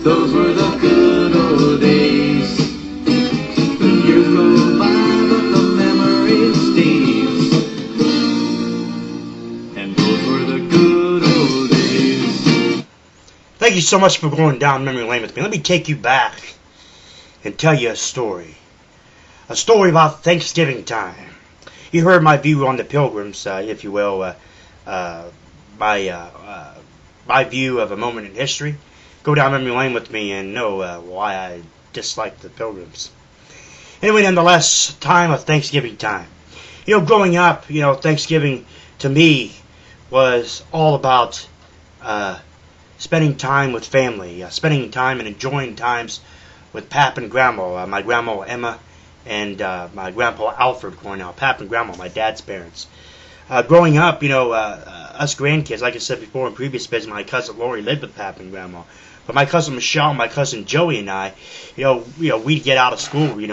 Those were the good old days. Years go by, but the memory stays. And those were the good old days. Thank you so much for going down memory lane with me. Let me take you back and tell you a story. A story about Thanksgiving time. You heard my view on the Pilgrims, if you will, my view of a moment in history. Go down memory lane with me and know why I dislike the Pilgrims. Anyway, nonetheless, time of Thanksgiving time. You know, growing up, Thanksgiving to me was all about spending time with family, spending time and enjoying times with Pap and Grandma, my Grandma Emma and my Grandpa Alfred growing up. Pap and Grandma, my dad's parents. Growing up, us grandkids, like I said before in previous bits, my cousin Lori lived with Pap and Grandma. But my cousin Michelle, my cousin Joey, and I, we'd get out of school. We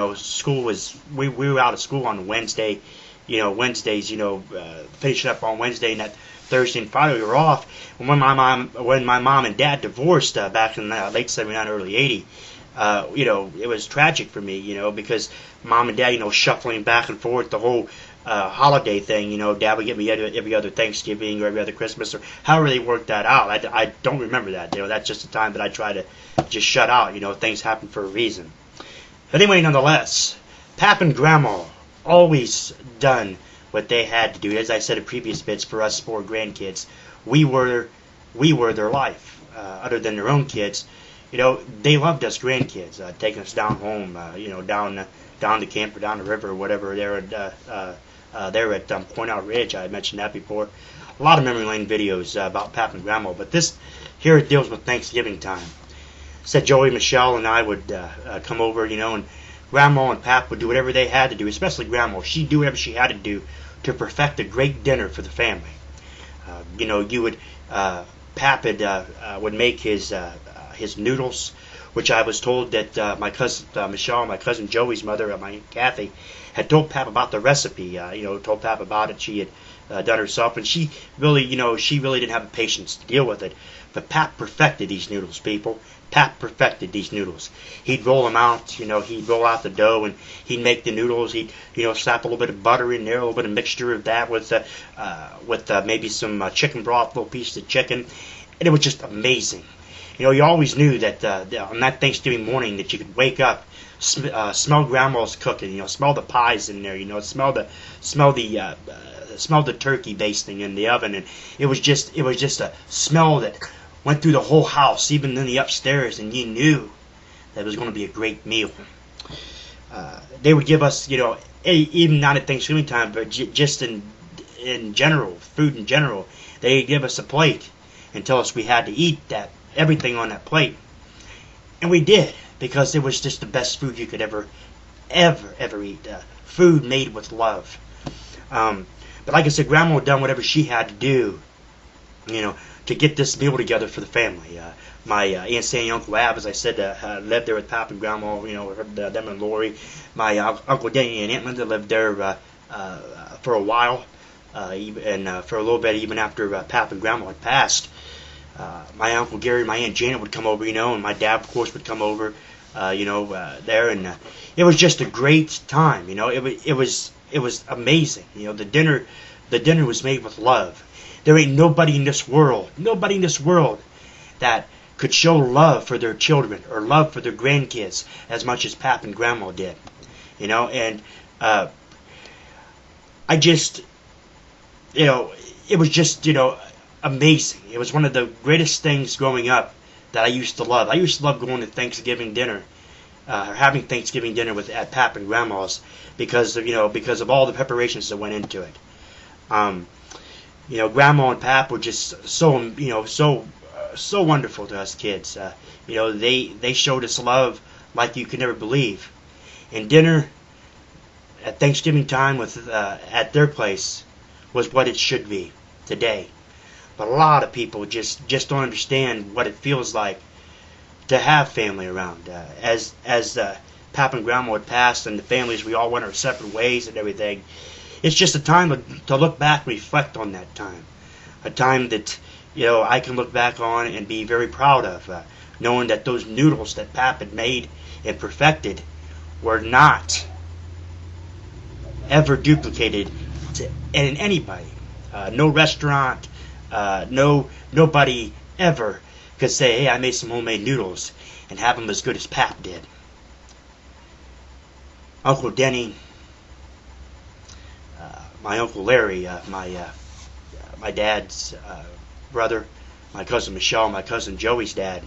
were out of school on Wednesday. Wednesdays, finishing up on Wednesday, and that Thursday and Friday we were off. And when my mom and dad divorced back in late '79, early '80, it was tragic for me, because mom and dad, shuffling back and forth the whole holiday thing. Dad would get me every other Thanksgiving or every other Christmas, or however they worked that out. I don't remember that. That's just a time that I try to just shut out. Things happen for a reason. But anyway, nonetheless, Pap and Grandma always done what they had to do. As I said in previous bits, for us four grandkids, we were their life. Other than their own kids, they loved us grandkids, taking us down home, down the camp or down the river or whatever. There at Point Out Ridge. I mentioned that before. A lot of memory lane videos about Pap and Grandma, but this here it deals with Thanksgiving time. Said Joey, Michelle, and I would come over, and Grandma and Pap would do whatever they had to do, especially Grandma. She'd do whatever she had to do to perfect a great dinner for the family. Pap would make his noodles, which I was told that my cousin Michelle, my cousin Joey's mother, my Aunt Kathy, had told Pap about the recipe. Told Pap about it. She had done herself, and she really didn't have the patience to deal with it. But Pap perfected these noodles, people. Pap perfected these noodles. He'd roll them out, he'd roll out the dough, and he'd make the noodles. He'd, slap a little bit of butter in there, a little bit of mixture of that with maybe some chicken broth, little pieces of chicken, and it was just amazing. You always knew that on that Thanksgiving morning that you could wake up, smell Grandma's cooking, smell the pies in there, smell the turkey basting in the oven, and it was just a smell that went through the whole house, even in the upstairs, and you knew that it was going to be a great meal. They would give us, even not at Thanksgiving time, but just in general, food in general, they'd give us a plate and tell us we had to eat everything on that plate. And we did, because it was just the best food you could ever eat. Food made with love. But like I said, Grandma had done whatever she had to do, to get this meal together for the family. My Aunt Sandy, Uncle Ab, as I said, lived there with Pap and Grandma, them and Lori. My Uncle Danny and Aunt Linda lived there for a while, and for a little bit even after Pap and Grandma had passed. My Uncle Gary, my Aunt Janet would come over, and my dad, of course, would come over, there, and it was just a great time. It was amazing. The dinner was made with love. There ain't nobody in this world that could show love for their children or love for their grandkids as much as Pap and Grandma did. And I just, it was just, amazing. It was one of the greatest things growing up that I used to love. I used to love going to Thanksgiving dinner, having Thanksgiving dinner at Pap and Grandma's because of all the preparations that went into it. Grandma and Pap were just so wonderful to us kids. They showed us love like you could never believe. And dinner at Thanksgiving time at their place was what it should be today. But a lot of people just don't understand what it feels like to have family around. As Pap and Grandma had passed and the families, we all went our separate ways and everything. It's just a time to look back and reflect on that time. A time that, I can look back on and be very proud of, knowing that those noodles that Pap had made and perfected were not ever duplicated in anybody. No restaurant, nobody ever could say, hey, I made some homemade noodles and have them as good as Pap did. Uncle Denny, my Uncle Larry, my dad's brother, my cousin Michelle, my cousin Joey's dad,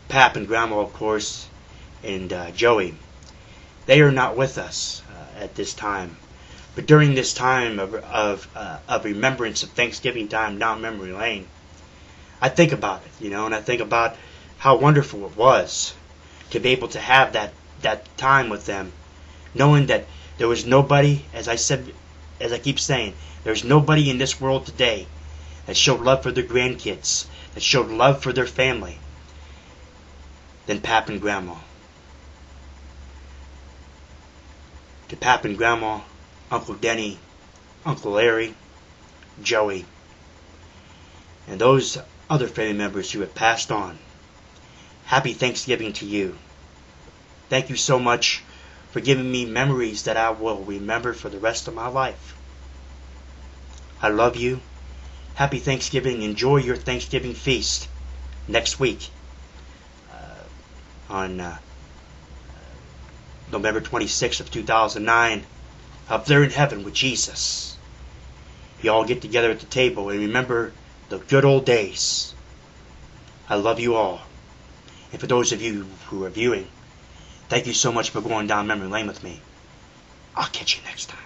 Pap and Grandma, of course, and Joey. They are not with us at this time. But during this time of remembrance of Thanksgiving time down memory lane, I think about it, and I think about how wonderful it was to be able to have that time with them, knowing that there was nobody, as I keep saying, there's nobody in this world today that showed love for their grandkids, that showed love for their family, than Pap and Grandma. To Pap and Grandma, Uncle Denny, Uncle Larry, Joey, and those other family members who have passed on, happy Thanksgiving to you. Thank you so much for giving me memories that I will remember for the rest of my life. I love you. Happy Thanksgiving. Enjoy your Thanksgiving feast next week on November 26th of 2009, up there in heaven with Jesus. You all get together at the table and remember the good old days. I love you all. And for those of you who are viewing, thank you so much for going down memory lane with me. I'll catch you next time.